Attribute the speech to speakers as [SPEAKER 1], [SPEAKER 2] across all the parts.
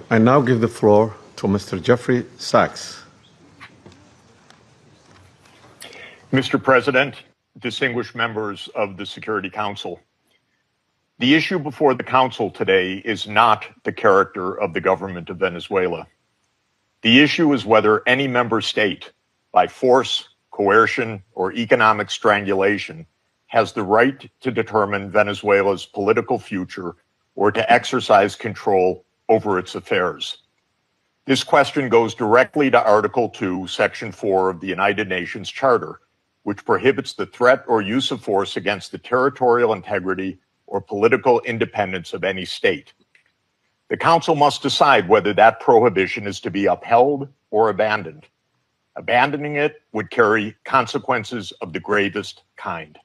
[SPEAKER 1] I now give the floor to Mr. Jeffrey Sachs.
[SPEAKER 2] Mr. President, distinguished members of the Security Council, the issue before the Council today is not the character of the government of Venezuela. The issue is whether any member state, by force, coercion, or economic strangulation, has the right to determine Venezuela's political future or to exercise control over its affairs. This question goes directly to Article 2, Section 4 of the United Nations Charter, which prohibits the threat or use of force against the territorial integrity or political independence of any state. The Council must decide whether that prohibition is to be upheld or abandoned. Abandoning it would carry consequences of the gravest kind.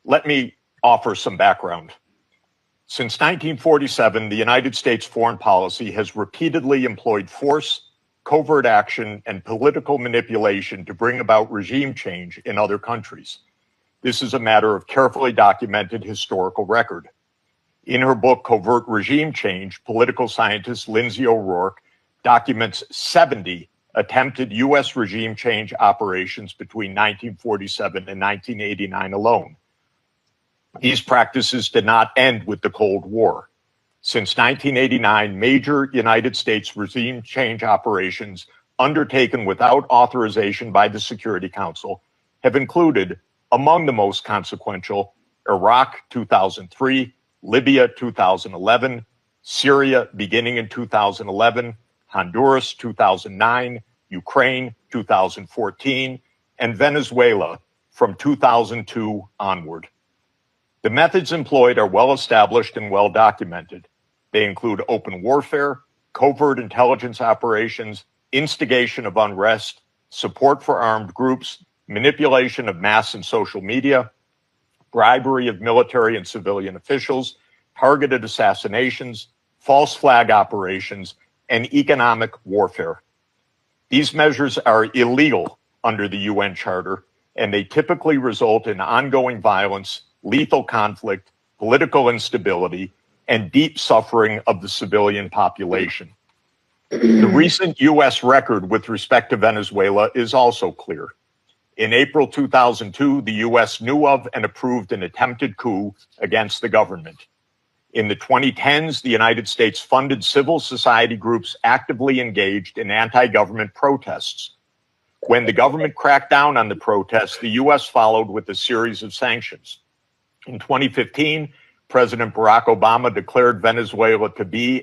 [SPEAKER 2] Let me offer some background. Since 1947, the United States foreign policy has repeatedly employed force, covert action, and political manipulation to bring about regime change in other countries. This is a matter of carefully documented historical record. In her book, Covert Regime Change, political scientist Lindsay O'Rourke documents 70 attempted U.S. regime change operations between 1947 and 1989 alone. These practices did not end with the Cold War. Since 1989, major United States regime change operations undertaken without authorization by the Security Council have included, among the most consequential, Iraq 2003, Libya 2011, Syria beginning in 2011, Honduras 2009, Ukraine 2014, and Venezuela from 2002 onward. The methods employed are well established and well documented. They include open warfare, covert intelligence operations, instigation of unrest, support for armed groups, manipulation of mass and social media, bribery of military and civilian officials, targeted assassinations, false flag operations, and economic warfare. These measures are illegal under the UN Charter, and they typically result in ongoing violence, lethal conflict, political instability, and deep suffering of the civilian population. The recent U.S. record with respect to Venezuela is also clear. In April 2002, the U.S. knew of and approved an attempted coup against the government. In the 2010s, the United States funded civil society groups actively engaged in anti-government protests. When the government cracked down on the protests, the U.S. followed with a series of sanctions. In 2015, President Barack Obama declared Venezuela to be